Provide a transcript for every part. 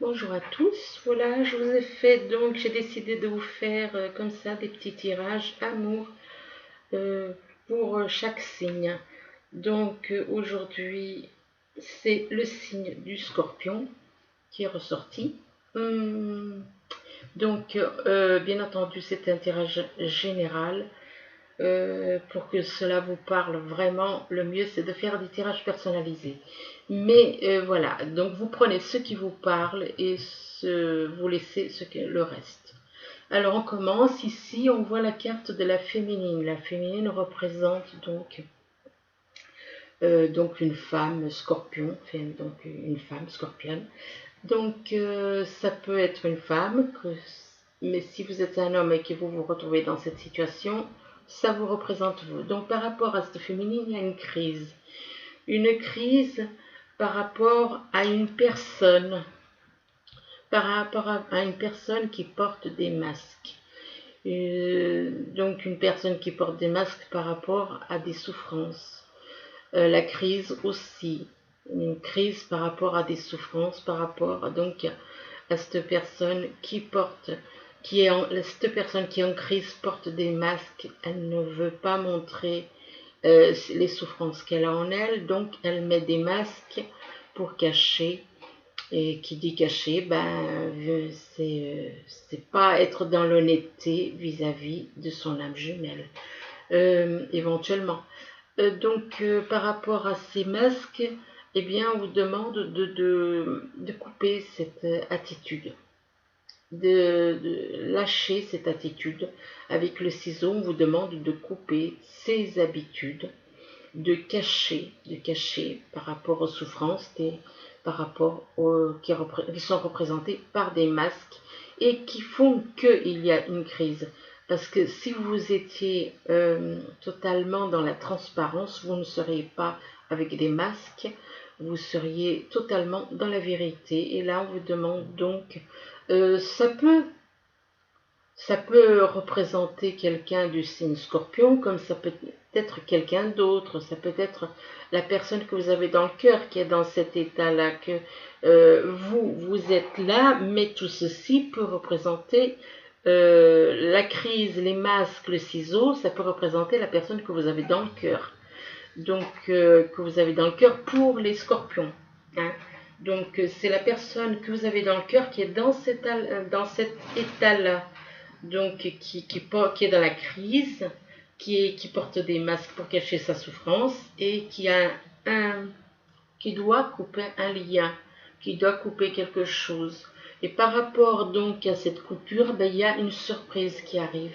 Bonjour à tous, voilà, je vous ai fait donc, j'ai décidé de vous faire comme ça des petits tirages amour euh, pour chaque signe. Donc aujourd'hui, c'est le signe du Scorpion qui est ressorti. Hum, donc, bien entendu, c'est un tirage général. Pour que cela vous parle vraiment, le mieux c'est de faire des tirages personnalisés. Mais voilà, donc vous prenez ce qui vous parle et vous laissez le reste. Alors on commence ici, on voit la carte de la féminine. La féminine représente donc une femme scorpion, donc une femme scorpionne. Donc ça peut être une femme, mais si vous êtes un homme et que vous vous retrouvez dans cette situation, ça vous représente vous. Donc par rapport à cette féminine, il y a une crise. Une crise par rapport à une personne, par rapport à une personne qui porte des masques. Donc une personne qui porte des masques par rapport à des souffrances. La crise aussi, une crise par rapport à des souffrances, par rapport donc à cette personne cette personne qui est en crise porte des masques, elle ne veut pas montrer les souffrances qu'elle a en elle, donc elle met des masques pour cacher. Et qui dit cacher, c'est pas être dans l'honnêteté vis-à-vis de son âme jumelle, éventuellement. Par rapport à ces masques, eh bien, on vous demande de couper cette attitude, de lâcher cette attitude. Avec le ciseau, on vous demande de couper ces habitudes, de cacher par rapport aux souffrances, par rapport qui sont représentées par des masques et qui font qu'il y a une crise. Parce que si vous étiez totalement dans la transparence, vous ne seriez pas avec des masques, vous seriez totalement dans la vérité. Et là, on vous demande donc, ça peut représenter quelqu'un du signe Scorpion, comme ça peut être quelqu'un d'autre, ça peut être la personne que vous avez dans le cœur qui est dans cet état-là, que vous êtes là, mais tout ceci peut représenter la crise, les masques, le ciseau, ça peut représenter la personne que vous avez dans le cœur. Donc, que vous avez dans le cœur pour les scorpions. Hein. Donc, c'est la personne que vous avez dans le cœur qui est dans cet état-là, donc qui est dans la crise, qui porte des masques pour cacher sa souffrance et qui doit couper un lien, qui doit couper quelque chose. Et par rapport donc à cette coupure, il y a une surprise qui arrive.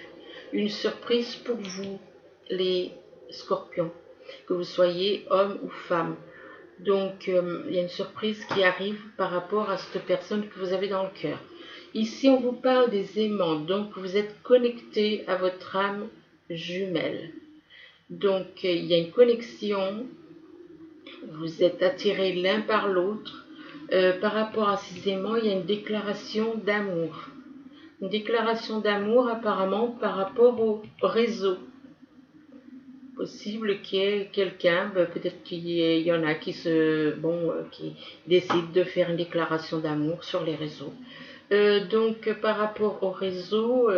Une surprise pour vous, les scorpions, que vous soyez homme ou femme. Donc, il y a une surprise qui arrive par rapport à cette personne que vous avez dans le cœur. Ici, on vous parle des aimants, donc vous êtes connecté à votre âme jumelle. Donc, il y a une connexion, vous êtes attirés l'un par l'autre. Par rapport à ces aimants, il y a une déclaration d'amour. Une déclaration d'amour apparemment par rapport au réseau. Possible qu'il y ait quelqu'un, peut-être qu'il y en a qui décident de faire une déclaration d'amour sur les réseaux. Donc par rapport au réseau,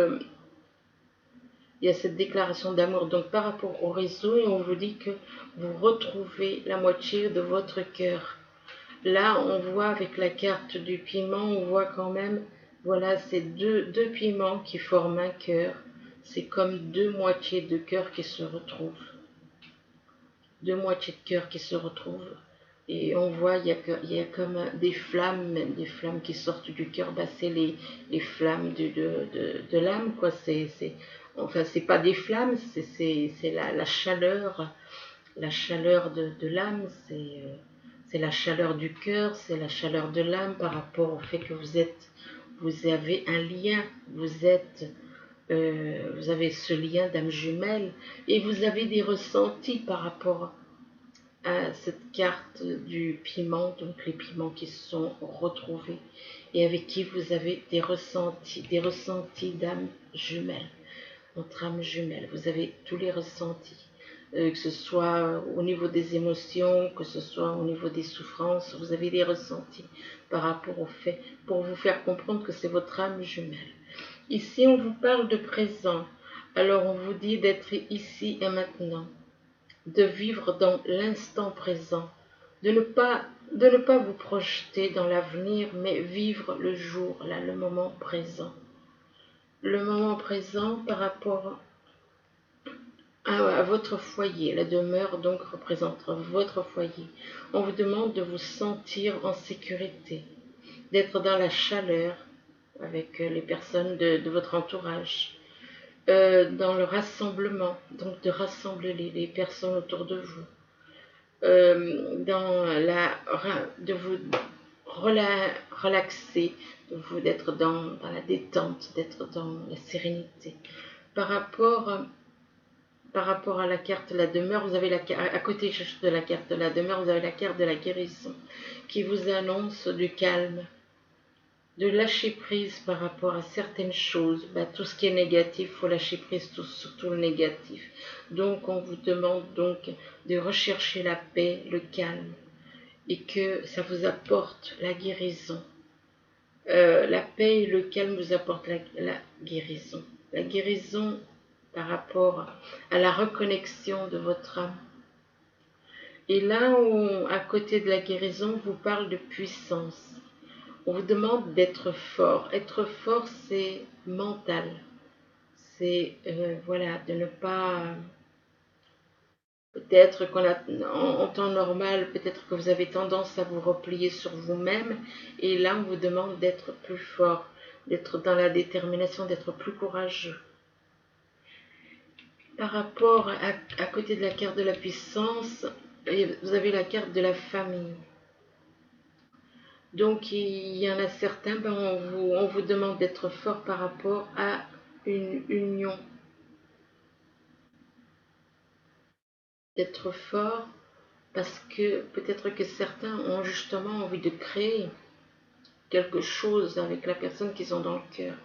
il y a cette déclaration d'amour donc par rapport au réseau et on vous dit que vous retrouvez la moitié de votre cœur. Là, on voit avec la carte du piment, on voit quand même, voilà, c'est deux piments qui forment un cœur. C'est comme deux moitiés de cœur qui se retrouvent. Deux moitiés de cœur qui se retrouvent. Et on voit, il y a comme des flammes qui sortent du cœur. C'est les flammes de l'âme, quoi. Enfin, c'est pas des flammes, c'est la chaleur, de l'âme. C'est la chaleur du cœur, c'est la chaleur de l'âme par rapport au fait que vous avez un lien, vous avez ce lien d'âme jumelle et vous avez des ressentis par rapport à cette carte du piment, donc les piments qui se sont retrouvés et avec qui vous avez des ressentis d'âme jumelle, votre âme jumelle, vous avez tous les ressentis. que ce soit au niveau des émotions, que ce soit au niveau des souffrances, vous avez des ressentis par rapport au fait, pour vous faire comprendre que c'est votre âme jumelle. Ici, on vous parle de présent, alors on vous dit d'être ici et maintenant, de vivre dans l'instant présent, de ne pas vous projeter dans l'avenir, mais vivre le jour, là, le moment présent. Le moment présent par rapport à votre foyer. La demeure donc représente votre foyer. On vous demande de vous sentir en sécurité, d'être dans la chaleur avec les personnes de votre entourage, dans le rassemblement, donc de rassembler les personnes autour de vous, de vous relaxer, d'être dans la détente, d'être dans la sérénité. Par rapport à la carte de la demeure, vous avez à côté de la carte de la demeure, vous avez la carte de la guérison qui vous annonce du calme, de lâcher prise par rapport à certaines choses. Tout ce qui est négatif, il faut lâcher prise surtout le négatif. Donc on vous demande donc de rechercher la paix, le calme, et que ça vous apporte la guérison. La paix et le calme vous apportent la guérison. La guérison par rapport à la reconnexion de votre âme. Et là, à côté de la guérison, on vous parle de puissance. On vous demande d'être fort. Être fort, c'est mental. C'est de ne pas... Peut-être en temps normal, peut-être que vous avez tendance à vous replier sur vous-même. Et là, on vous demande d'être plus fort, d'être dans la détermination, d'être plus courageux. Par rapport à côté de la carte de la puissance, vous avez la carte de la famille. Donc il y en a certains, on vous demande d'être fort par rapport à une union. D'être fort parce que peut-être que certains ont justement envie de créer quelque chose avec la personne qu'ils ont dans le cœur.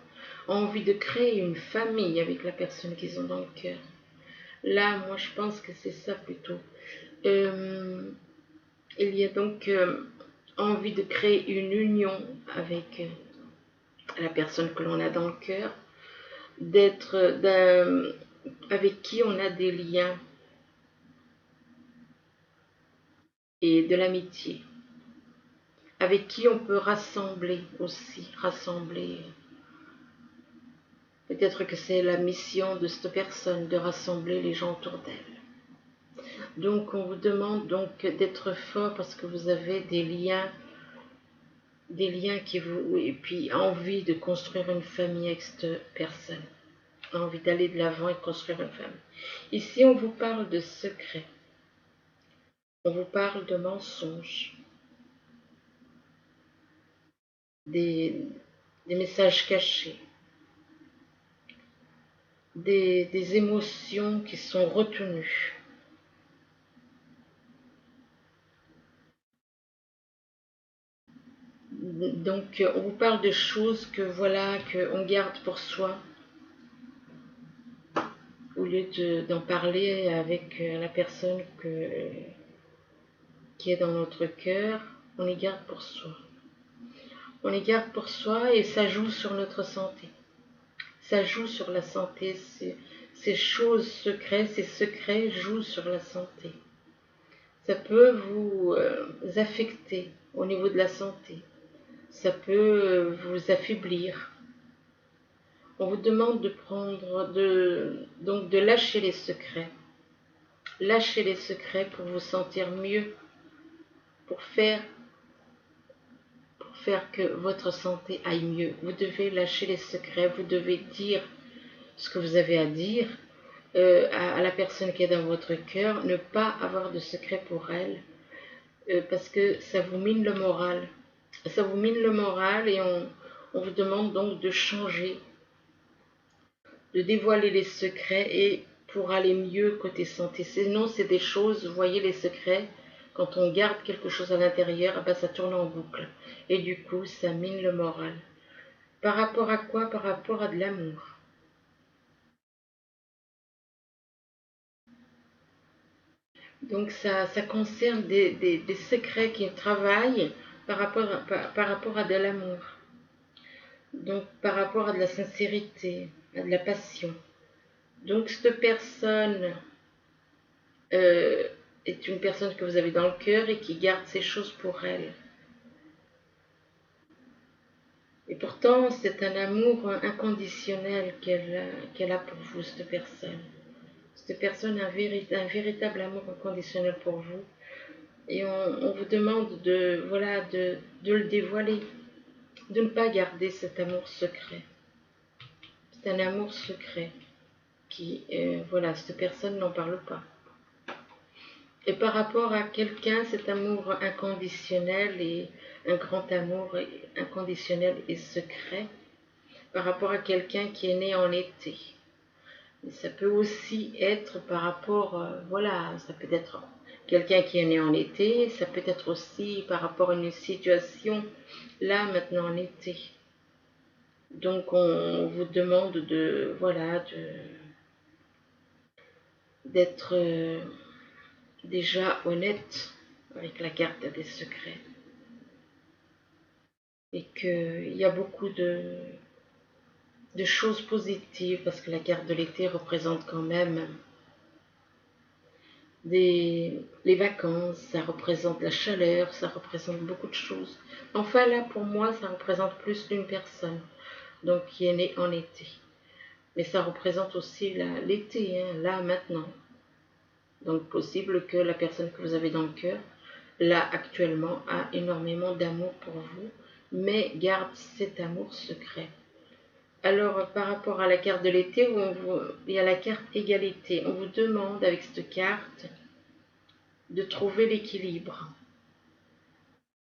Ont envie de créer une famille avec la personne qu'ils ont dans le cœur. Là, moi je pense que c'est ça plutôt. Il y a donc envie de créer une union avec la personne que l'on a dans le cœur, avec qui on a des liens et de l'amitié, avec qui on peut rassembler. Peut-être que c'est la mission de cette personne de rassembler les gens autour d'elle. Donc on vous demande donc d'être fort parce que vous avez des liens qui vous... Et puis envie de construire une famille avec cette personne. Envie d'aller de l'avant et construire une famille. Ici on vous parle de secrets. On vous parle de mensonges. Des messages cachés. Des émotions qui sont retenues. Donc on vous parle de choses qu'on garde pour soi au lieu d'en parler avec la personne qui est dans notre cœur. On les garde pour soi. On les garde pour soi et ça joue sur notre santé. Ça joue sur la santé. Ces choses secrètes, ces secrets jouent sur la santé. Ça peut vous affecter au niveau de la santé. Ça peut vous affaiblir. On vous demande donc de lâcher les secrets. Lâchez les secrets pour vous sentir mieux, pour faire que votre santé aille mieux. Vous devez lâcher les secrets, vous devez dire ce que vous avez à dire à la personne qui est dans votre cœur, ne pas avoir de secret pour elle, parce que ça vous mine le moral. Ça vous mine le moral et on vous demande donc de changer, de dévoiler les secrets et pour aller mieux côté santé. Sinon, c'est des choses, vous voyez les secrets, quand on garde quelque chose à l'intérieur, ça tourne en boucle. Et du coup, ça mine le moral. Par rapport à quoi? Par rapport à de l'amour. Donc ça concerne des secrets qui travaillent par rapport à de l'amour. Donc par rapport à de la sincérité, à de la passion. Donc cette personne euh, est une personne que vous avez dans le cœur et qui garde ces choses pour elle. Et pourtant, c'est un amour inconditionnel qu'elle a pour vous, cette personne. Cette personne a un véritable amour inconditionnel pour vous. Et on vous demande de le dévoiler, de ne pas garder cet amour secret. C'est un amour secret qui, cette personne n'en parle pas. Et par rapport à quelqu'un, cet amour inconditionnel et un grand amour inconditionnel et secret, par rapport à quelqu'un qui est né en été. Et ça peut aussi être par rapport, ça peut être quelqu'un qui est né en été, ça peut être aussi par rapport à une situation là maintenant en été. Donc on vous demande d'être déjà honnête avec la carte des secrets. Et qu'il y a beaucoup de choses positives parce que la carte de l'été représente quand même les vacances, ça représente la chaleur, ça représente beaucoup de choses. Enfin là, pour moi, ça représente plus une personne, donc qui est née en été. Mais ça représente aussi l'été, là, maintenant. Donc possible que la personne que vous avez dans le cœur, là, actuellement, a énormément d'amour pour vous, mais garde cet amour secret. Alors, par rapport à la carte de l'été, il y a la carte égalité. On vous demande avec cette carte de trouver l'équilibre,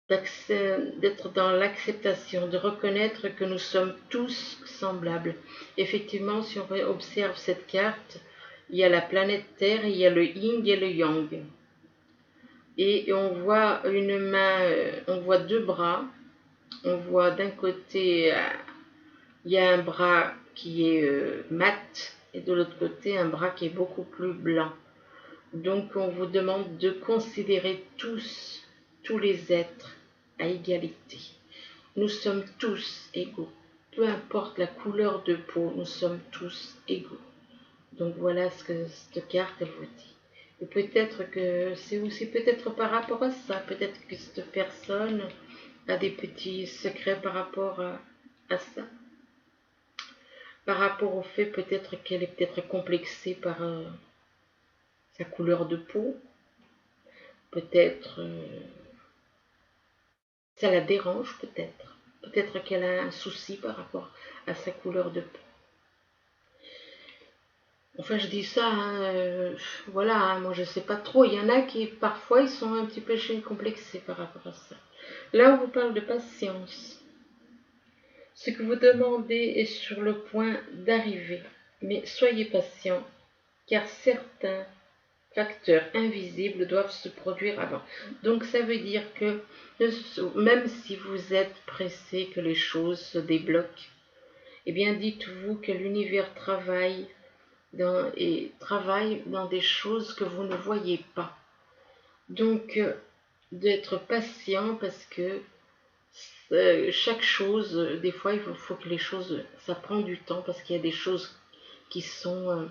d'être dans l'acceptation, de reconnaître que nous sommes tous semblables. Effectivement, si on observe cette carte, il y a la planète Terre, il y a le yin et le yang. Et on voit une main, on voit deux bras. On voit d'un côté, il y a un bras qui est mat et de l'autre côté, un bras qui est beaucoup plus blanc. Donc on vous demande de considérer tous les êtres à égalité. Nous sommes tous égaux. Peu importe la couleur de peau, nous sommes tous égaux. Donc voilà ce que cette carte elle vous dit. Et peut-être que c'est aussi peut-être par rapport à ça, peut-être que cette personne a des petits secrets par rapport à ça. Par rapport au fait peut-être qu'elle est peut-être complexée par sa couleur de peau. Peut-être ça la dérange, peut-être. Peut-être qu'elle a un souci par rapport à sa couleur de peau. Enfin, je dis ça, moi je sais pas trop. Il y en a qui, parfois, ils sont un petit peu complexés par rapport à ça. Là, on vous parle de patience. Ce que vous demandez est sur le point d'arriver. Mais soyez patient, car certains facteurs invisibles doivent se produire avant. Donc ça veut dire que même si vous êtes pressé que les choses se débloquent, eh bien dites-vous que l'univers travaille dans des choses que vous ne voyez pas. Donc d'être patient parce que chaque chose, des fois il faut que les choses, ça prend du temps parce qu'il y a des choses qui sont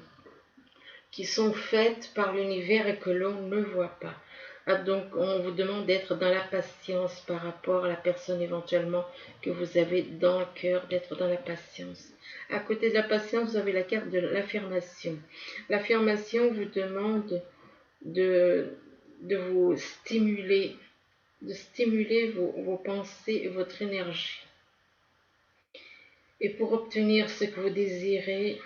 faites par l'univers et que l'on ne voit pas. Donc on vous demande d'être dans la patience par rapport à la personne éventuellement que vous avez dans le cœur, d'être dans la patience. À côté de la patience, vous avez la carte de l'affirmation. L'affirmation vous demande de vous stimuler, de stimuler vos pensées et votre énergie. Et pour obtenir ce que vous désirez,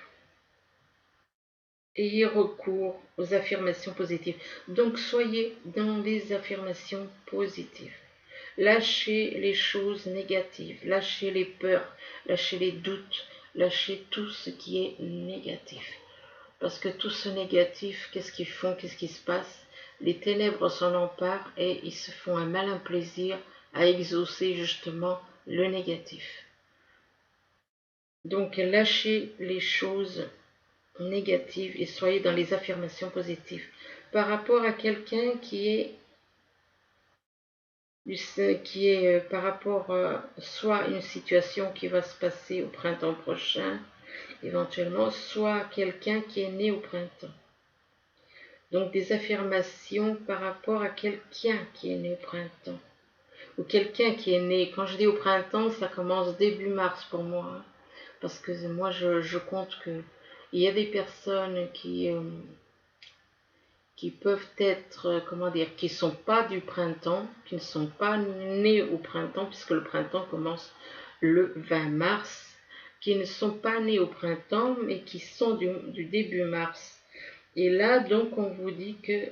ayez recours aux affirmations positives. Donc soyez dans les affirmations positives. Lâchez les choses négatives, lâchez les peurs, lâchez les doutes, lâchez tout ce qui est négatif. Parce que tout ce négatif, qu'est-ce qu'ils font, qu'est-ce qui se passe? Les ténèbres s'en emparent et ils se font un malin plaisir à exaucer justement le négatif. Donc lâchez les choses négatives et soyez dans les affirmations positives. par rapport à quelqu'un qui est par rapport soit une situation qui va se passer au printemps prochain, éventuellement, soit quelqu'un qui est né au printemps. Donc des affirmations par rapport à quelqu'un qui est né au printemps. Ou quelqu'un qui est né, quand je dis au printemps, ça commence début mars pour moi. Hein, parce que moi, je compte que il y a des personnes qui peuvent être, comment dire, qui ne sont pas du printemps, qui ne sont pas nés au printemps, puisque le printemps commence le 20 mars, qui ne sont pas nés au printemps, mais qui sont du début mars. Et là, donc, on vous dit que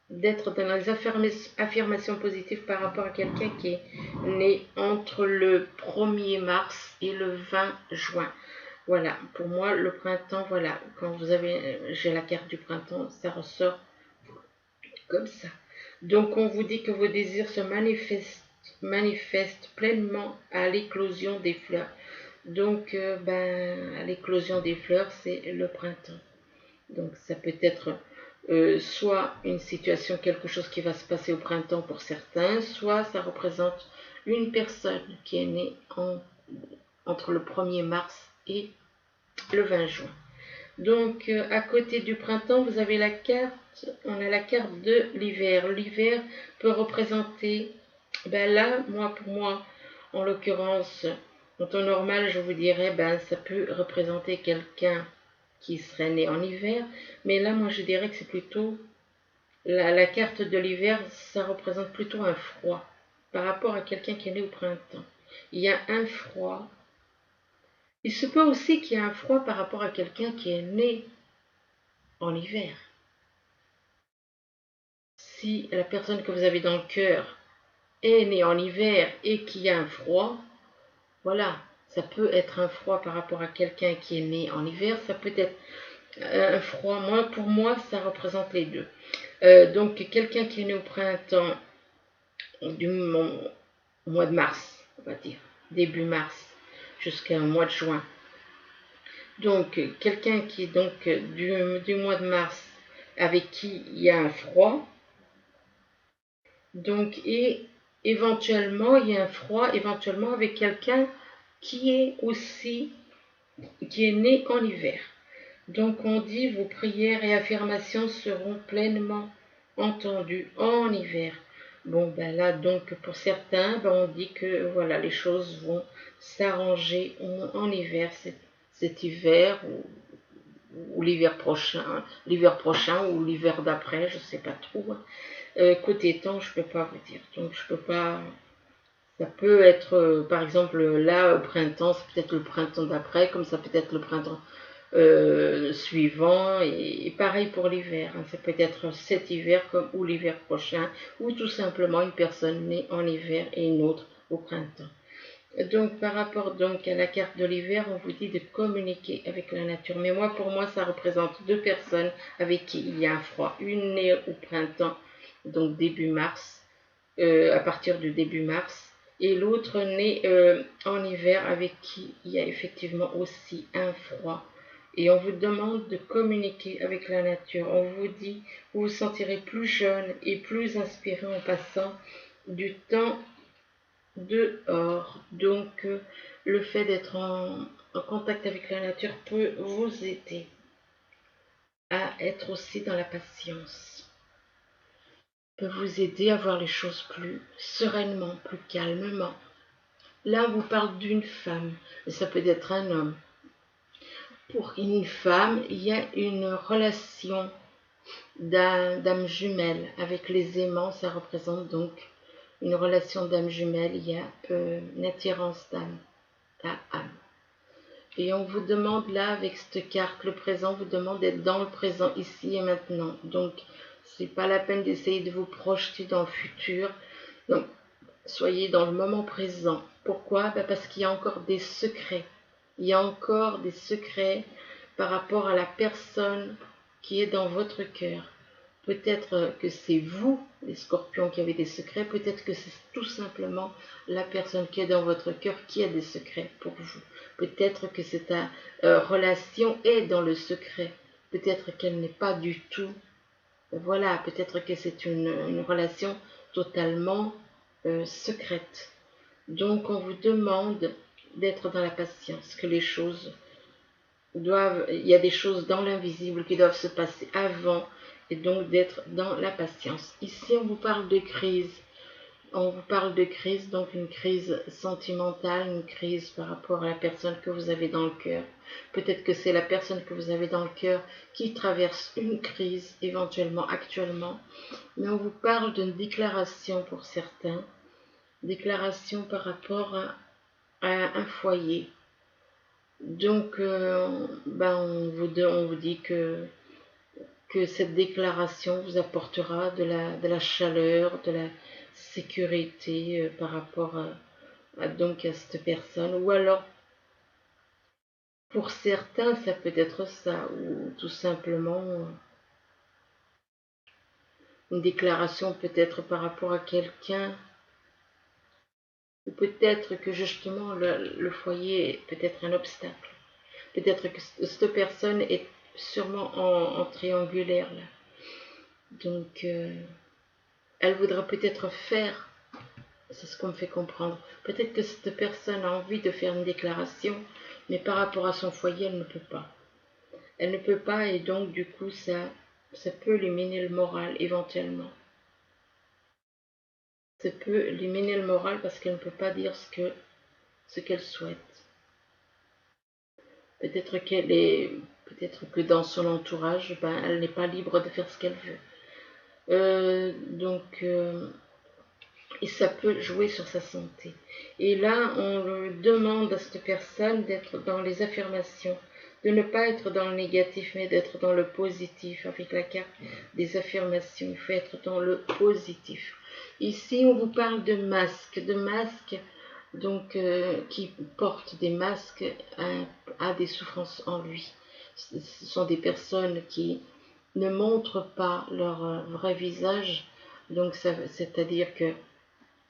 d'être dans les affirmations positives par rapport à quelqu'un qui est né entre le 1er mars et le 20 juin. Voilà, pour moi, le printemps, voilà, quand j'ai la carte du printemps, ça ressort comme ça. Donc, on vous dit que vos désirs se manifestent pleinement à l'éclosion des fleurs. Donc, à l'éclosion des fleurs, c'est le printemps. Donc, ça peut être soit une situation, quelque chose qui va se passer au printemps pour certains, soit ça représente une personne qui est née entre le 1er mars et le 20 juin. Donc, à côté du printemps, vous avez on a la carte de l'hiver. L'hiver peut représenter, là, pour moi, en l'occurrence, en temps normal, je vous dirais, ça peut représenter quelqu'un qui serait né en hiver, mais là, moi, je dirais que c'est plutôt, la carte de l'hiver, ça représente plutôt un froid, par rapport à quelqu'un qui est né au printemps. Il y a un froid. Il se peut aussi qu'il y ait un froid par rapport à quelqu'un qui est né en hiver. Si la personne que vous avez dans le cœur est née en hiver et qu'il y a un froid, voilà, ça peut être un froid par rapport à quelqu'un qui est né en hiver, ça peut être un froid. Pour moi, ça représente les deux. Donc, quelqu'un qui est né au printemps, du mois de mars, on va dire, début mars, jusqu'à mois de juin. Donc, quelqu'un qui est donc du mois de mars, avec qui il y a un froid, donc, et éventuellement, il y a un froid, éventuellement avec quelqu'un qui est né en hiver. Donc, on dit vos prières et affirmations seront pleinement entendues en hiver. Bon, là, donc, pour certains, on dit que, voilà, les choses vont s'arranger en hiver, cet hiver, ou l'hiver prochain ou l'hiver d'après, je ne sais pas trop. Côté temps, je ne peux pas vous dire. Donc, je peux pas. Ça peut être, par exemple, là, au printemps, c'est peut-être le printemps d'après, comme ça peut être le printemps suivant, et pareil pour l'hiver. Hein. Ça peut être cet hiver ou l'hiver prochain, ou tout simplement une personne née en hiver et une autre au printemps. Donc, par rapport donc à la carte de l'hiver, on vous dit de communiquer avec la nature. Mais pour moi, ça représente deux personnes avec qui il y a un froid. Une née au printemps, donc début mars, à partir du début mars, et l'autre née en hiver avec qui il y a effectivement aussi un froid. Et on vous demande de communiquer avec la nature. On vous dit, vous vous sentirez plus jeune et plus inspiré en passant du temps dehors. Donc, le fait d'être en contact avec la nature peut vous aider à être aussi dans la patience, peut vous aider à voir les choses plus sereinement, plus calmement. Là, on vous parle d'une femme, mais ça peut être un homme. Pour une femme, il y a une relation d'âme jumelle. Avec les aimants, ça représente donc une relation d'âme jumelle. Il y a une attirance d'âme à âme. Et on vous demande là, avec cette carte, le présent, vous demande d'être dans le présent, ici et maintenant. Donc, c'est pas la peine d'essayer de vous projeter dans le futur. Donc, soyez dans le moment présent. Pourquoi? Parce qu'il y a encore des secrets. Il y a encore des secrets par rapport à la personne qui est dans votre cœur. Peut-être que c'est vous, les scorpions, qui avez des secrets. Peut-être que c'est tout simplement la personne qui est dans votre cœur qui a des secrets pour vous. Peut-être que cette relation est dans le secret. Peut-être qu'elle n'est pas du tout Voilà, peut-être que c'est une relation totalement secrète. Donc on vous demande d'être dans la patience, que les choses il y a des choses dans l'invisible qui doivent se passer avant, et donc d'être dans la patience. Ici on vous parle de crise. On vous parle de crise, donc une crise sentimentale, une crise par rapport à la personne que vous avez dans le cœur. Peut-être que c'est la personne que vous avez dans le cœur qui traverse une crise éventuellement actuellement. Mais on vous parle d'une déclaration pour certains, déclaration par rapport à un foyer. Donc, on vous dit que cette déclaration vous apportera de la chaleur, de la sécurité par rapport donc à cette personne. Ou alors, pour certains, ça peut être ça, ou tout simplement une déclaration peut-être par rapport à quelqu'un, ou peut-être que justement le foyer est peut-être un obstacle. Peut-être que cette personne est sûrement en triangulaire là. Donc, elle voudra peut-être faire, c'est ce qu'on me fait comprendre, peut-être que cette personne a envie de faire une déclaration, mais par rapport à son foyer, elle ne peut pas. Elle ne peut pas et donc du coup, ça peut lui miner le moral éventuellement. Ça peut lui miner le moral parce qu'elle ne peut pas dire ce qu'elle souhaite. Peut-être peut-être que dans son entourage, elle n'est pas libre de faire ce qu'elle veut. Et ça peut jouer sur sa santé. Et là, on demande à cette personne d'être dans les affirmations, de ne pas être dans le négatif, mais d'être dans le positif. Avec la carte des affirmations, il faut être dans le positif. Ici, on vous parle de masques, donc qui portent des masques à des souffrances en lui. Ce sont des personnes qui ne montrent pas leur vrai visage, donc c'est-à-dire que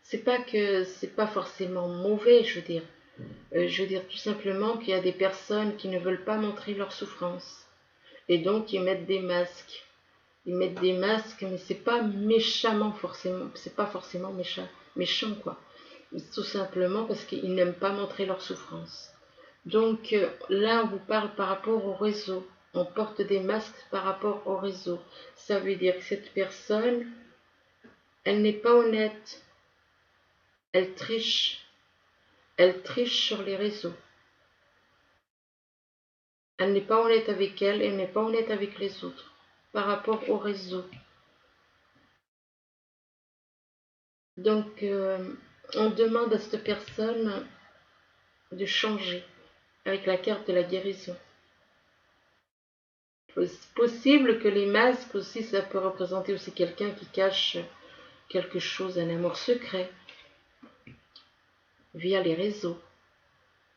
c'est pas forcément mauvais, je veux dire tout simplement qu'il y a des personnes qui ne veulent pas montrer leur souffrance et donc ils mettent des masques. Ils mettent des masques, mais c'est pas méchamment forcément, c'est pas forcément méchant quoi. Tout simplement parce qu'ils n'aiment pas montrer leur souffrance. Donc là, on vous parle par rapport au réseau. On porte des masques par rapport au réseau. Ça veut dire que cette personne, elle n'est pas honnête. Elle triche. Elle triche sur les réseaux. Elle n'est pas honnête avec elle, elle n'est pas honnête avec les autres par rapport au réseau. Donc, on demande à cette personne de changer avec la carte de la guérison. C'est possible que les masques aussi, ça peut représenter aussi quelqu'un qui cache quelque chose, un amour secret via les réseaux.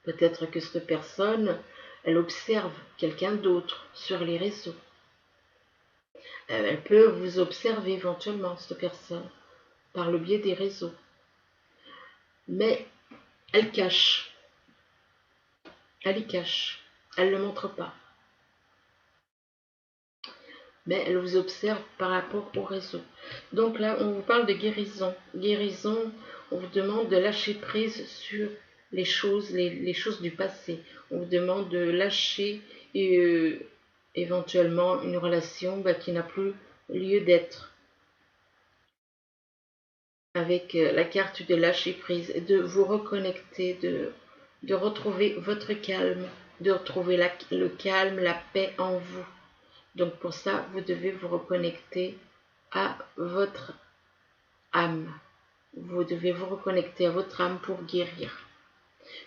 Peut-être que cette personne, elle observe quelqu'un d'autre sur les réseaux. Elle peut vous observer éventuellement, cette personne, par le biais des réseaux. Mais elle cache, elle y cache, elle ne le montre pas. Mais elle vous observe par rapport au réseau. Donc là, on vous parle de guérison. Guérison, on vous demande de lâcher prise sur les choses du passé. On vous demande de lâcher éventuellement une relation qui n'a plus lieu d'être. Avec la carte de lâcher prise, et de vous reconnecter, de retrouver votre calme, de retrouver le calme, la paix en vous. Donc pour ça, vous devez vous reconnecter à votre âme. Vous devez vous reconnecter à votre âme pour guérir.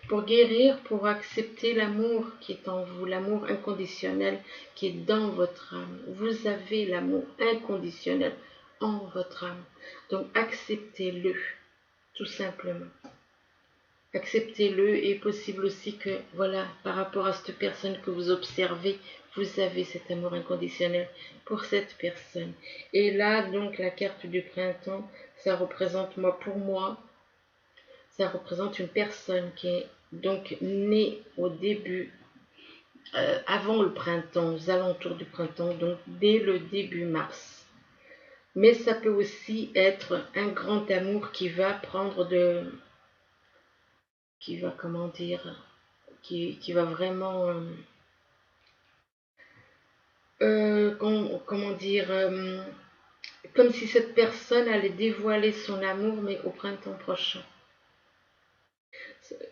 Pour guérir, pour accepter l'amour qui est en vous, l'amour inconditionnel qui est dans votre âme. Vous avez l'amour inconditionnel en votre âme. Donc acceptez-le, tout simplement. Acceptez-le et possible aussi que, voilà, par rapport à cette personne que vous observez, vous avez cet amour inconditionnel pour cette personne. Et là, donc, la carte du printemps, ça représente, pour moi, ça représente une personne qui est donc née au début, avant le printemps, aux alentours du printemps, donc dès le début mars. Mais ça peut aussi être un grand amour qui va prendre qui va, comment dire, qui va vraiment, comment dire, comme si cette personne allait dévoiler son amour, mais au printemps prochain.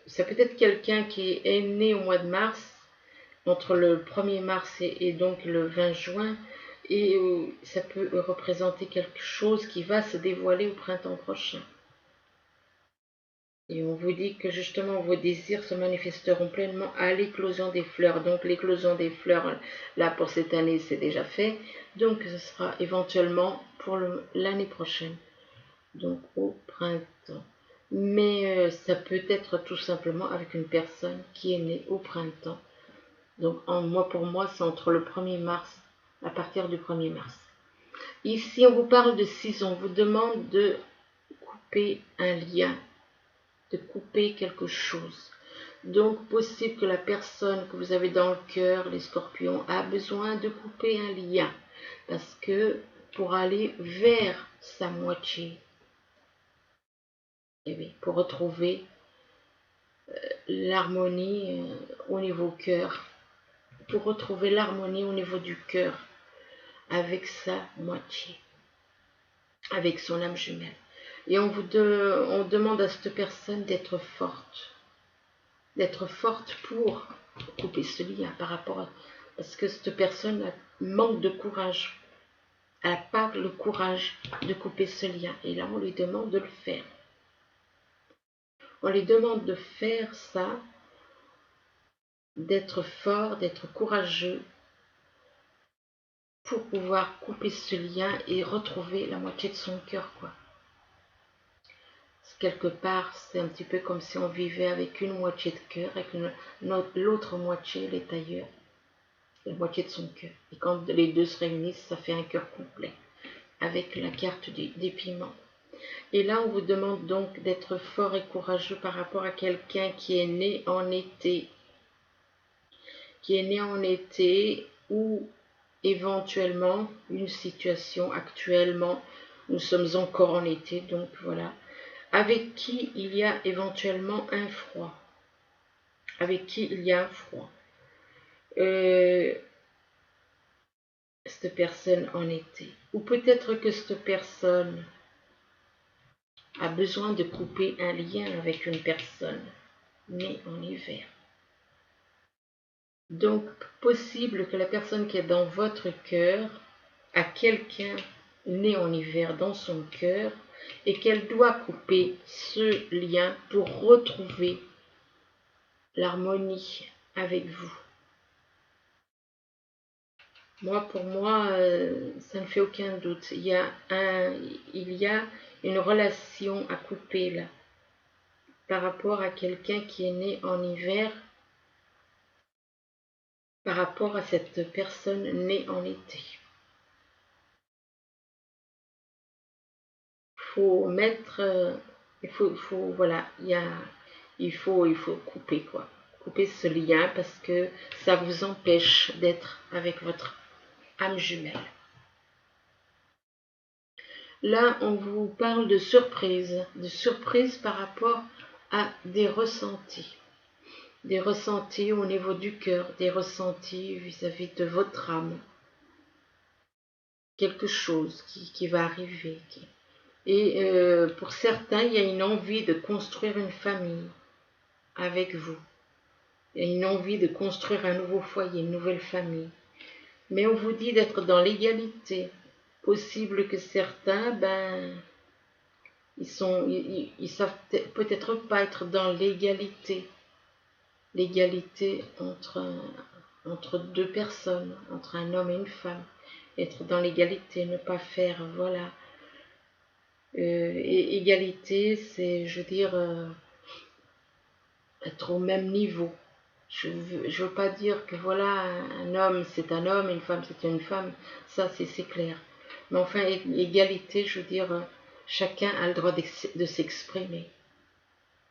C'est peut-être quelqu'un qui est né au mois de mars, entre le 1er mars et donc le 20 juin, et ça peut représenter quelque chose qui va se dévoiler au printemps prochain. Et on vous dit que justement vos désirs se manifesteront pleinement à l'éclosion des fleurs. Donc l'éclosion des fleurs, là pour cette année, c'est déjà fait. Donc ce sera éventuellement pour l'année prochaine, donc au printemps. Mais ça peut être tout simplement avec une personne qui est née au printemps. Donc pour moi, c'est entre le 1er mars, à partir du 1er mars. Ici, on vous parle de saison, on vous demande de couper un lien, de couper quelque chose. Donc, possible que la personne que vous avez dans le cœur, les scorpions, a besoin de couper un lien. Parce que pour aller vers sa moitié, eh bien, pour retrouver l'harmonie au niveau cœur, pour retrouver l'harmonie au niveau du cœur avec sa moitié, avec son âme jumelle. Et on demande à cette personne d'être forte pour couper ce lien par rapport à... Parce que cette personne manque de courage. Elle n'a pas le courage de couper ce lien. Et là, on lui demande de le faire. On lui demande de faire ça, d'être fort, d'être courageux pour pouvoir couper ce lien et retrouver la moitié de son cœur, quoi. Quelque part, c'est un petit peu comme si on vivait avec une moitié de cœur, avec l'autre moitié, elle est ailleurs, la moitié de son cœur. Et quand les deux se réunissent, ça fait un cœur complet, avec la carte des piments. Et là, on vous demande donc d'être fort et courageux par rapport à quelqu'un qui est né en été, ou éventuellement une situation actuellement, nous sommes encore en été, donc voilà, avec qui il y a éventuellement un froid. Avec qui il y a un froid. Cette personne en été. Ou peut-être que cette personne a besoin de couper un lien avec une personne née en hiver. Donc, possible que la personne qui est dans votre cœur a quelqu'un né en hiver dans son cœur et qu'elle doit couper ce lien pour retrouver l'harmonie avec vous. Pour moi, ça ne fait aucun doute. Il y a une relation à couper là, par rapport à quelqu'un qui est né en hiver, par rapport à cette personne née en été. Faut mettre, voilà, il faut couper quoi, couper ce lien parce que ça vous empêche d'être avec votre âme jumelle. Là, on vous parle de surprise par rapport à des ressentis au niveau du cœur, des ressentis vis-à-vis de votre âme, quelque chose qui va arriver. Et pour certains, il y a une envie de construire une famille avec vous. Il y a une envie de construire un nouveau foyer, une nouvelle famille. Mais on vous dit d'être dans l'égalité. Possible que certains, ils savent peut-être pas être dans l'égalité. L'égalité entre deux personnes, entre un homme et une femme. Être dans l'égalité, ne pas faire, voilà. Et égalité, c'est, je veux dire, être au même niveau. Je veux pas dire que voilà, un homme c'est un homme, une femme c'est une femme, ça c'est clair. Mais enfin, égalité, je veux dire, chacun a le droit de s'exprimer.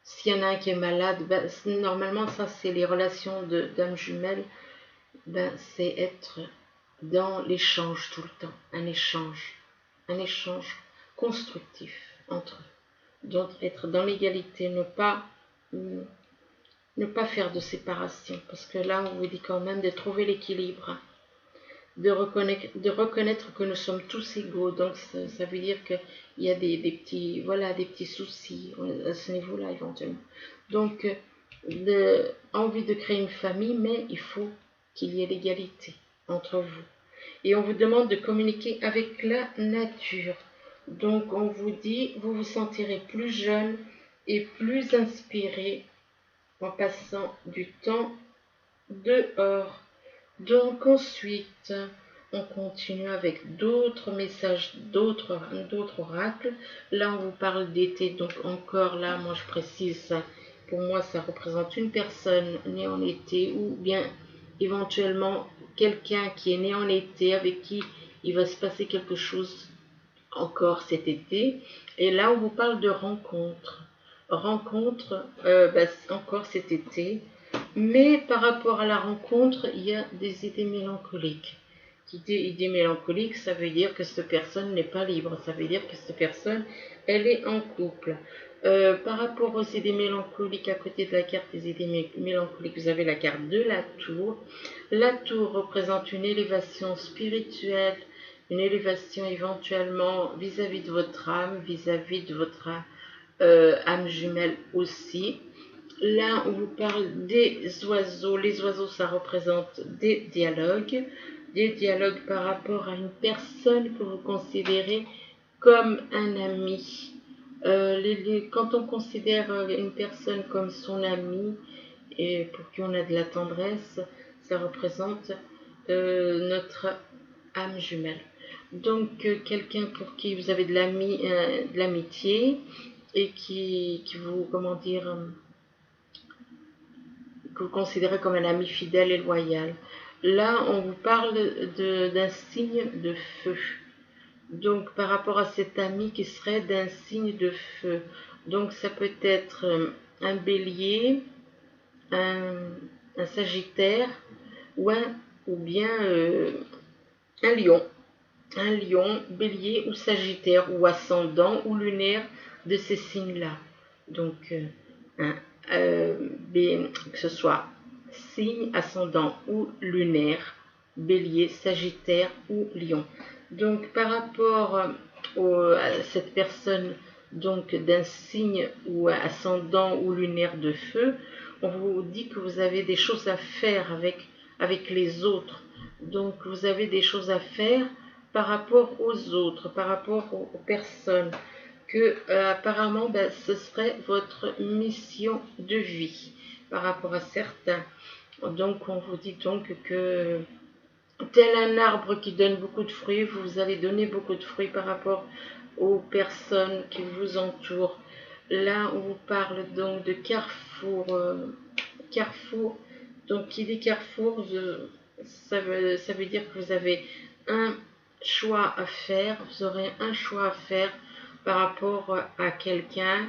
S'il y en a un qui est malade, normalement ça c'est les relations d'âme jumelle, c'est être dans l'échange tout le temps, un échange. un échange constructif entre eux. Donc être dans l'égalité, ne pas faire de séparation, parce que là on vous dit quand même de trouver l'équilibre, de reconnaître que nous sommes tous égaux. Donc ça veut dire qu'il y a des petits, voilà, des petits soucis à ce niveau-là éventuellement. Donc envie de créer une famille, mais il faut qu'il y ait l'égalité entre vous. Et on vous demande de communiquer avec la nature. Donc on vous dit, vous vous sentirez plus jeune et plus inspiré en passant du temps dehors. Donc ensuite, on continue avec d'autres messages, d'autres oracles. Là, on vous parle d'été, donc encore là, moi je précise ça. Pour moi, ça représente une personne née en été ou bien éventuellement quelqu'un qui est né en été avec qui il va se passer quelque chose encore cet été. Et là, on vous parle de rencontres. Rencontres, encore cet été. Mais par rapport à la rencontre, il y a des idées mélancoliques. Qui dit idée mélancolique, ça veut dire que cette personne n'est pas libre. Ça veut dire que cette personne, elle est en couple. Par rapport aux idées mélancoliques, à côté de la carte des idées mélancoliques, vous avez la carte de la tour. La tour représente une élévation spirituelle, une élévation éventuellement vis-à-vis de votre âme, vis-à-vis de votre âme jumelle aussi. Là, on vous parle des oiseaux. Les oiseaux, ça représente des dialogues par rapport à une personne que vous considérez comme un ami. Quand on considère une personne comme son ami et pour qui on a de la tendresse, ça représente notre âme jumelle. Donc quelqu'un pour qui vous avez de l'amitié et qui vous, comment dire, que vous considérez comme un ami fidèle et loyal. Là, on vous parle d'un signe de feu. Donc, par rapport à cet ami qui serait d'un signe de feu. Donc, ça peut être un bélier, un sagittaire ou bien un lion. Un lion, bélier ou sagittaire ou ascendant ou lunaire de ces signes-là. Donc, que ce soit signe, ascendant ou lunaire, bélier, sagittaire ou lion. Donc par rapport à cette personne donc d'un signe ou ascendant ou lunaire de feu, on vous dit que vous avez des choses à faire avec les autres. Donc vous avez des choses à faire par rapport aux autres, par rapport aux personnes, que apparemment ce serait votre mission de vie par rapport à certains. Donc on vous dit donc que tel un arbre qui donne beaucoup de fruits, vous allez donner beaucoup de fruits par rapport aux personnes qui vous entourent. Là on vous parle donc de carrefour. Carrefour, donc qui dit carrefour, ça veut dire que vous avez un choix à faire, vous aurez un choix à faire par rapport à quelqu'un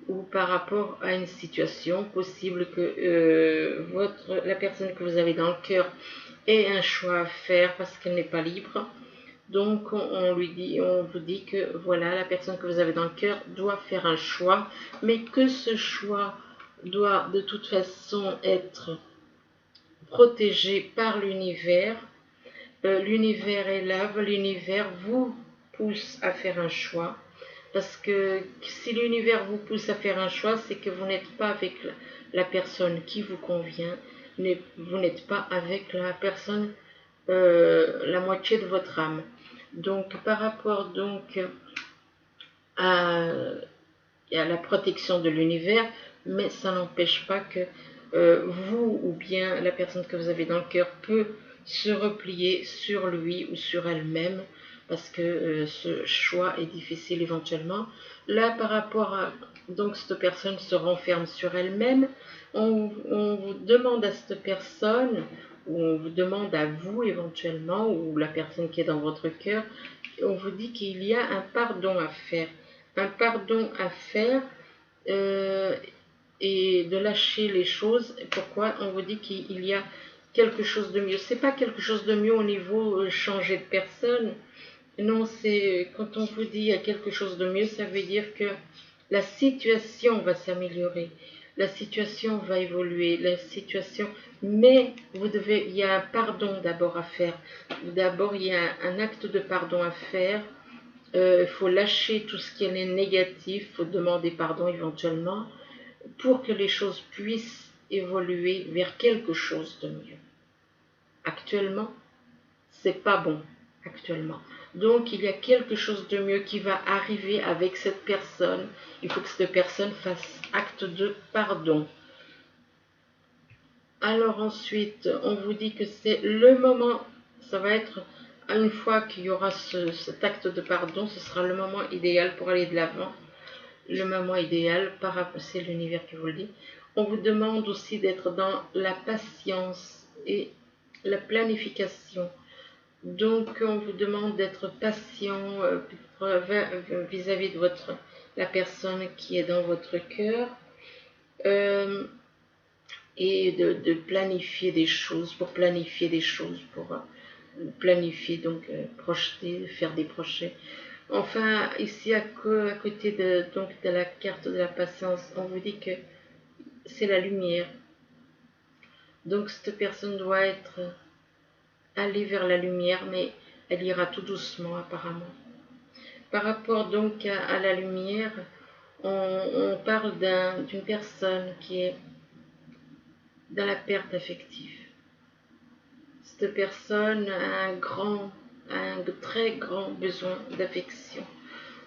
ou par rapport à une situation possible que la personne que vous avez dans le cœur ait un choix à faire parce qu'elle n'est pas libre. Donc on vous dit que voilà, la personne que vous avez dans le cœur doit faire un choix, mais que ce choix doit de toute façon être protégé par l'univers. L'univers est là, l'univers vous pousse à faire un choix. Parce que si l'univers vous pousse à faire un choix, c'est que vous n'êtes pas avec la personne qui vous convient, vous n'êtes pas avec la personne, la moitié de votre âme. Donc par rapport donc à la protection de l'univers, mais ça n'empêche pas que vous ou bien la personne que vous avez dans le cœur peut se replier sur lui ou sur elle-même parce que ce choix est difficile éventuellement. Là, par rapport à donc cette personne se renferme sur elle-même, on vous demande à cette personne, ou on vous demande à vous éventuellement, ou la personne qui est dans votre cœur, on vous dit qu'il y a un pardon à faire. Un pardon à faire et de lâcher les choses. Pourquoi on vous dit qu'il y a quelque chose de mieux? C'est pas quelque chose de mieux au niveau changer de personne. Non, c'est quand on vous dit il y a quelque chose de mieux, ça veut dire que la situation va s'améliorer, la situation va évoluer, la situation, mais il y a un pardon d'abord à faire. D'abord, il y a un acte de pardon à faire. Il faut lâcher tout ce qui est négatif, il faut demander pardon éventuellement pour que les choses puissent évoluer vers quelque chose de mieux. Actuellement, c'est pas bon actuellement. Donc il y a quelque chose de mieux qui va arriver avec cette personne. Il faut que cette personne fasse acte de pardon. Alors ensuite, on vous dit que c'est le moment, ça va être une fois qu'il y aura cet acte de pardon, ce sera le moment idéal pour aller de l'avant. Le moment idéal, c'est l'univers qui vous le dit. On vous demande aussi d'être dans la patience et la planification. Donc, on vous demande d'être patient vis-à-vis de la personne qui est dans votre cœur euh, et de planifier des choses, pour planifier des choses, pour planifier, donc projeter, faire des projets. Enfin, ici à côté de la carte de la patience, on vous dit que c'est la lumière. Donc, cette personne doit aller vers la lumière, mais elle ira tout doucement apparemment. Par rapport donc à la lumière, on parle d'une personne qui est dans la perte affective. Cette personne a un très grand besoin d'affection.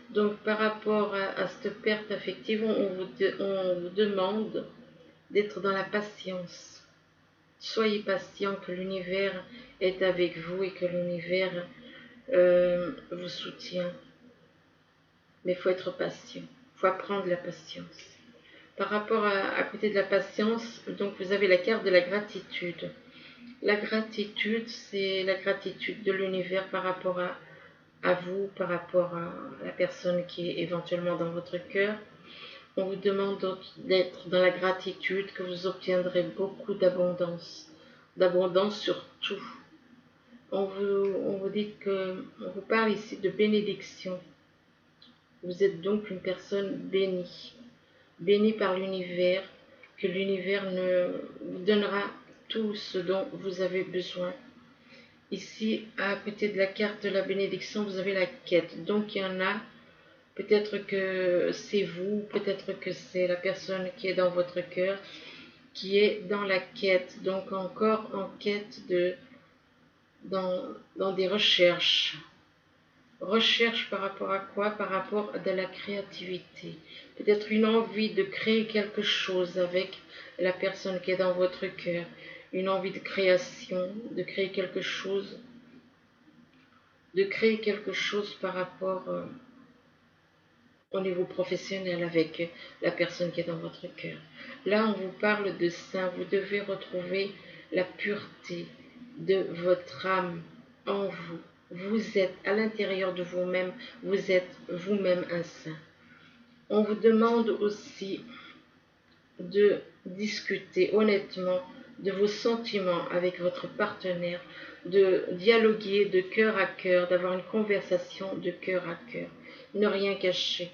Donc par rapport à cette perte affective, on vous demande d'être dans la patience. Soyez patient que l'univers est avec vous et que l'univers vous soutient. Mais il faut être patient, il faut apprendre la patience. Par rapport à côté de la patience, donc vous avez la carte de la gratitude. La gratitude, c'est la gratitude de l'univers par rapport à vous, par rapport à la personne qui est éventuellement dans votre cœur. On vous demande donc d'être dans la gratitude, que vous obtiendrez beaucoup d'abondance sur tout. On vous dit on vous parle ici de bénédiction. Vous êtes donc une personne bénie, bénie par l'univers, que l'univers vous donnera tout ce dont vous avez besoin. Ici, à côté de la carte de la bénédiction, vous avez la quête. Donc il y en a, peut-être que c'est vous, peut-être que c'est la personne qui est dans votre cœur, qui est dans la quête. Donc encore en quête dans des recherches. Recherche par rapport à quoi? Par rapport à de la créativité. Peut-être une envie de créer quelque chose avec la personne qui est dans votre cœur. Une envie de création, de créer quelque chose. De créer quelque chose par rapport au niveau professionnel avec la personne qui est dans votre cœur. Là, on vous parle de ça. Vous devez retrouver la pureté de votre âme en vous. Vous êtes à l'intérieur de vous-même, vous êtes vous-même un saint. On vous demande aussi de discuter honnêtement de vos sentiments avec votre partenaire, de dialoguer de cœur à cœur, d'avoir une conversation de cœur à cœur. Ne rien cacher.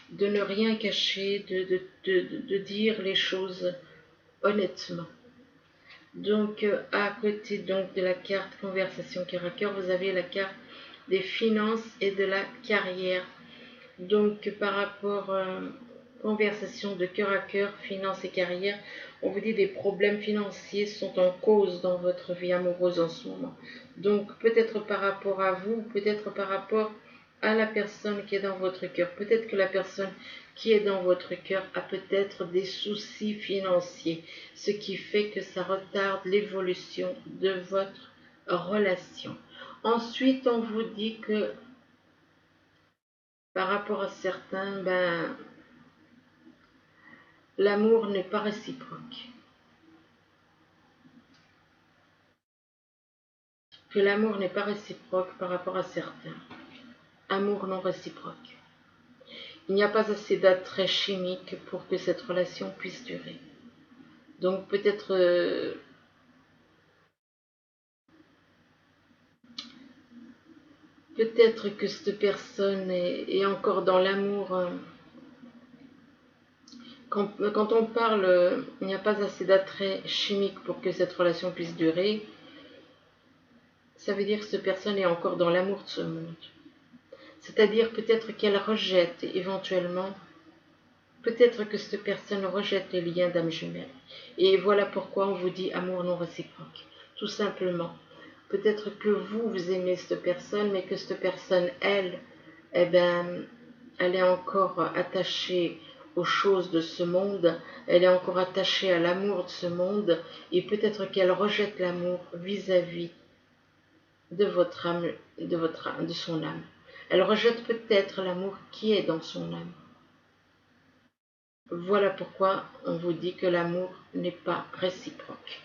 De ne rien cacher, de dire les choses honnêtement. Donc, à côté donc de la carte conversation cœur à cœur, vous avez la carte des finances et de la carrière. Donc, par rapport conversation de cœur à cœur, finances et carrière, on vous dit des problèmes financiers sont en cause dans votre vie amoureuse en ce moment. Donc, peut-être par rapport à vous, peut-être par rapport à la personne qui est dans votre cœur. Peut-être que la personne qui est dans votre cœur a peut-être des soucis financiers, ce qui fait que ça retarde l'évolution de votre relation. Ensuite, on vous dit que par rapport à certains, l'amour n'est pas réciproque. Que l'amour n'est pas réciproque par rapport à certains. Amour non réciproque. Il n'y a pas assez d'attrait chimique pour que cette relation puisse durer. Donc peut-être il Peut-être que cette personne est encore dans l'amour. Quand on parle, il n'y a pas assez d'attrait chimique pour que cette relation puisse durer. Ça veut dire que cette personne est encore dans l'amour de ce monde. C'est-à-dire peut-être qu'elle rejette éventuellement, peut-être que cette personne rejette les liens d'âme jumelle. Et voilà pourquoi on vous dit amour non réciproque. Tout simplement. Peut-être que vous aimez cette personne, mais que cette personne, elle, eh ben, elle est encore attachée aux choses de ce monde, elle est encore attachée à l'amour de ce monde, et peut-être qu'elle rejette l'amour vis-à-vis de votre âme, de son âme. Elle rejette peut-être l'amour qui est dans son âme. Voilà pourquoi on vous dit que l'amour n'est pas réciproque.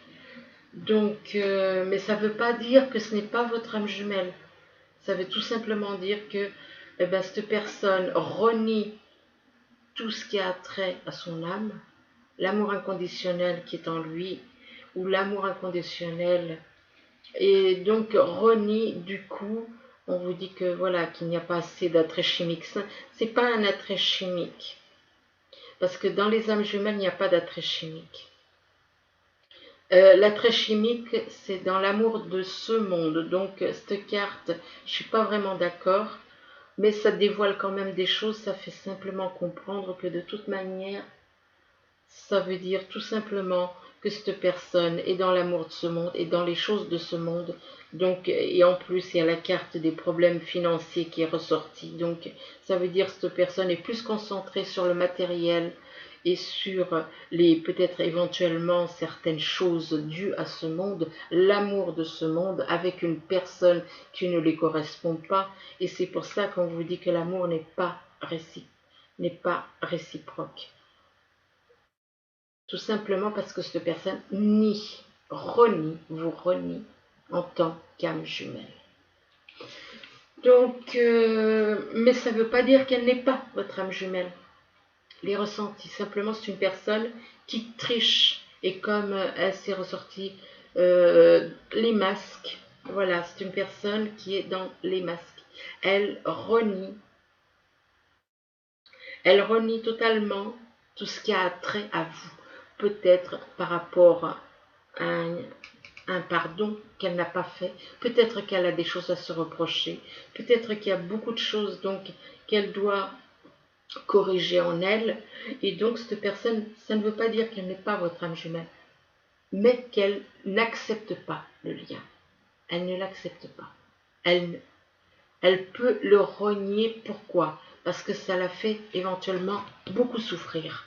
Donc, mais ça ne veut pas dire que ce n'est pas votre âme jumelle. Ça veut tout simplement dire que eh ben, cette personne renie tout ce qui a trait à son âme, l'amour inconditionnel qui est en lui, ou l'amour inconditionnel, et donc renie du coup, on vous dit que voilà, qu'il n'y a pas assez d'attrait chimique. C'est pas un attrait chimique, parce que dans les âmes jumelles, il n'y a pas d'attrait chimique. L'attrait chimique, c'est dans l'amour de ce monde. Donc, cette carte, je ne suis pas vraiment d'accord, mais ça dévoile quand même des choses. Ça fait simplement comprendre que de toute manière, ça veut dire tout simplement que cette personne est dans l'amour de ce monde et dans les choses de ce monde. Donc, et en plus, il y a la carte des problèmes financiers qui est ressortie. Donc, ça veut dire que cette personne est plus concentrée sur le matériel et sur les peut-être éventuellement certaines choses dues à ce monde, l'amour de ce monde avec une personne qui ne lui correspond pas. Et c'est pour ça qu'on vous dit que l'amour n'est pas réciproque. Tout simplement parce que cette personne vous renie en tant qu'âme jumelle. Donc, mais ça ne veut pas dire qu'elle n'est pas votre âme jumelle. Les ressentis, simplement c'est une personne qui triche. Et comme elle s'est ressortie les masques, voilà, c'est une personne qui est dans les masques. Elle renie totalement tout ce qui a trait à vous. Peut-être par rapport à un pardon qu'elle n'a pas fait, peut-être qu'elle a des choses à se reprocher, peut-être qu'il y a beaucoup de choses donc qu'elle doit corriger en elle, et donc cette personne, ça ne veut pas dire qu'elle n'est pas votre âme jumelle, mais qu'elle n'accepte pas le lien. Elle ne l'accepte pas. Elle peut le renier. Pourquoi? Parce que ça la fait éventuellement beaucoup souffrir.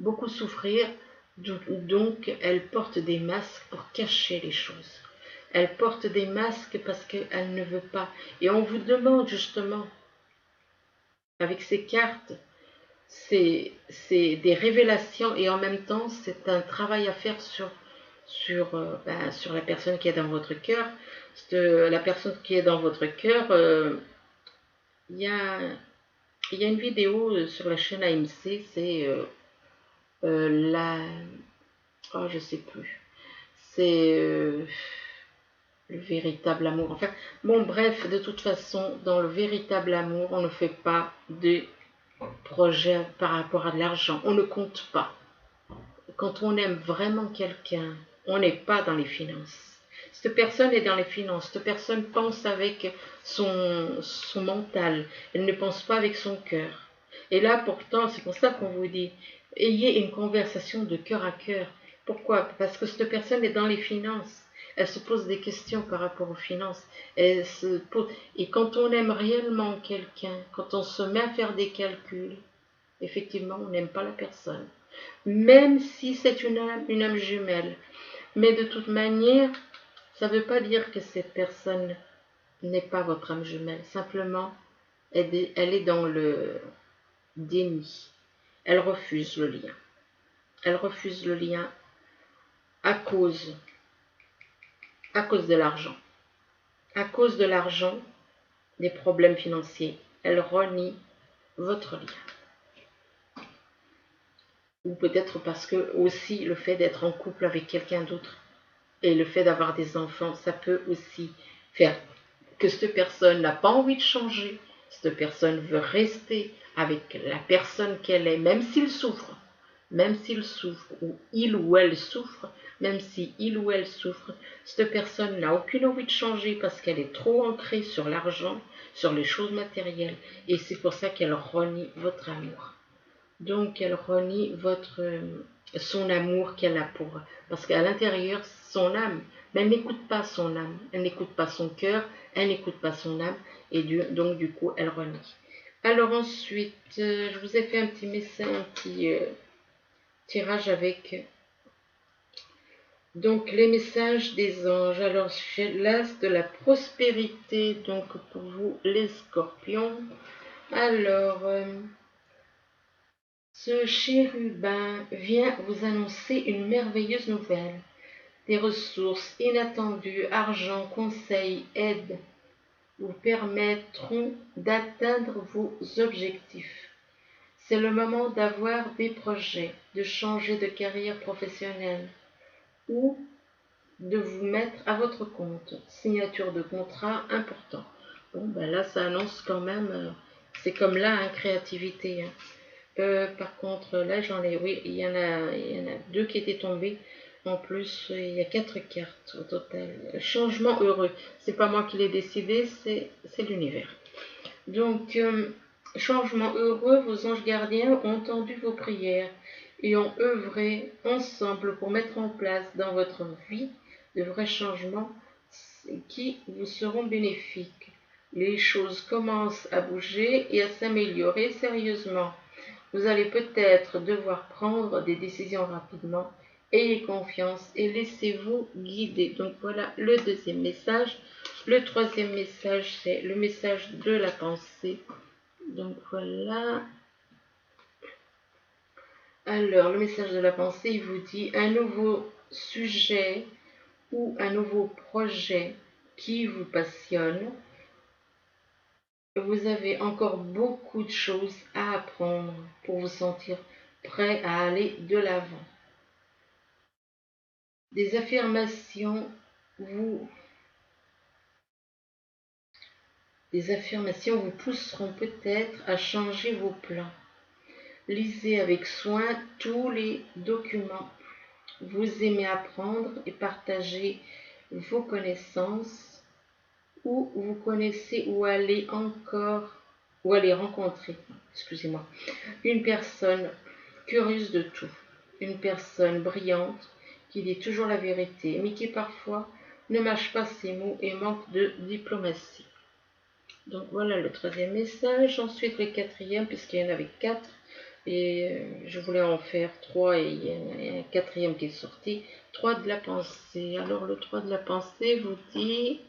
Beaucoup souffrir, donc elle porte des masques pour cacher les choses. Elle porte des masques parce qu'elle ne veut pas. Et on vous demande justement, avec ces cartes, c'est des révélations et en même temps c'est un travail à faire sur la personne qui est dans votre cœur. La personne qui est dans votre cœur, il y a une vidéo sur la chaîne AMC, c'est la... Oh, je sais plus. C'est le véritable amour. Enfin, bon, bref, de toute façon, dans le véritable amour, on ne fait pas de projet par rapport à de l'argent. On ne compte pas. Quand on aime vraiment quelqu'un, on n'est pas dans les finances. Cette personne est dans les finances. Cette personne pense avec son mental. Elle ne pense pas avec son cœur. Et là, pourtant, c'est pour ça qu'on vous dit, ayez une conversation de cœur à cœur. Pourquoi? Parce que cette personne est dans les finances. Elle se pose des questions par rapport aux finances. Et quand on aime réellement quelqu'un, quand on se met à faire des calculs, effectivement, on n'aime pas la personne. Même si c'est une âme jumelle. Mais de toute manière, ça ne veut pas dire que cette personne n'est pas votre âme jumelle. Simplement, elle est dans le déni. Elle refuse le lien. Elle refuse le lien à cause de l'argent. À cause de l'argent, des problèmes financiers. Elle renie votre lien. Ou peut-être parce que aussi le fait d'être en couple avec quelqu'un d'autre et le fait d'avoir des enfants, ça peut aussi faire que cette personne n'a pas envie de changer, cette personne veut rester avec la personne qu'elle est, même s'il souffre, ou il ou elle souffre, même si il ou elle souffre, cette personne n'a aucune envie de changer parce qu'elle est trop ancrée sur l'argent, sur les choses matérielles, et c'est pour ça qu'elle renie votre amour. Donc elle renie son amour qu'elle a pour, parce qu'à l'intérieur, son âme, mais elle n'écoute pas son âme, elle n'écoute pas son cœur, elle n'écoute pas son âme, et donc du coup, elle renie. Alors ensuite, je vous ai fait un petit tirage avec donc les messages des anges. Alors j'ai l'as de la prospérité, donc pour vous les scorpions. Alors ce chérubin vient vous annoncer une merveilleuse nouvelle. Des ressources inattendues, argent, conseils, aide vous permettront d'atteindre vos objectifs. C'est le moment d'avoir des projets, de changer de carrière professionnelle ou de vous mettre à votre compte. Signature de contrat important. Bon, ben là, ça annonce quand même, c'est comme là, hein, créativité. Hein. Par contre, là, oui, il y en a 2 qui étaient tombés. En plus, il y a 4 cartes au total. Changement heureux. C'est pas moi qui l'ai décidé, c'est l'univers. Donc, changement heureux, vos anges gardiens ont entendu vos prières et ont œuvré ensemble pour mettre en place dans votre vie de vrais changements qui vous seront bénéfiques. Les choses commencent à bouger et à s'améliorer sérieusement. Vous allez peut-être devoir prendre des décisions rapidement. Ayez confiance et laissez-vous guider. Donc voilà le deuxième message. Le troisième message, c'est le message de la pensée. Donc voilà. Alors, le message de la pensée, il vous dit un nouveau sujet ou un nouveau projet qui vous passionne. Vous avez encore beaucoup de choses à apprendre pour vous sentir prêt à aller de l'avant. Des affirmations vous pousseront peut-être à changer vos plans. Lisez avec soin tous les documents. Vous aimez apprendre et partager vos connaissances ou vous connaissez ou allez rencontrer, une personne curieuse de tout, une personne brillante qui dit toujours la vérité, mais qui parfois ne mâche pas ses mots et manque de diplomatie. Donc voilà le troisième message. Ensuite le quatrième, puisqu'il y en avait 4, et je voulais en faire 3 et il y en a un quatrième qui est sorti. 3 de la pensée. Alors le 3 de la pensée vous dit...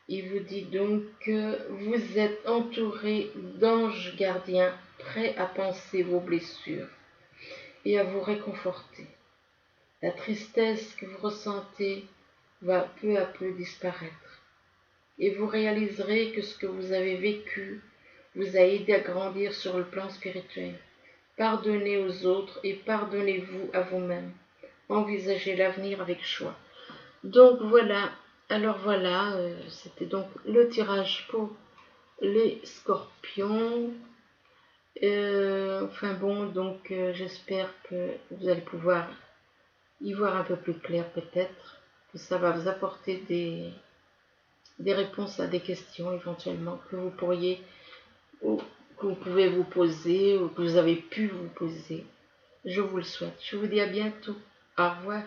Il vous dit donc que vous êtes entouré d'anges gardiens prêts à panser vos blessures et à vous réconforter. La tristesse que vous ressentez va peu à peu disparaître et vous réaliserez que ce que vous avez vécu vous a aidé à grandir sur le plan spirituel. Pardonnez aux autres et pardonnez-vous à vous-même. Envisagez l'avenir avec choix. Donc voilà, alors voilà, c'était donc le tirage pour les scorpions. Enfin bon, donc j'espère que vous allez pouvoir y voir un peu plus clair peut-être, que ça va vous apporter des réponses à des questions éventuellement que vous pourriez ou que vous pouvez vous poser ou que vous avez pu vous poser. Je vous le souhaite. Je vous dis à bientôt. Au revoir.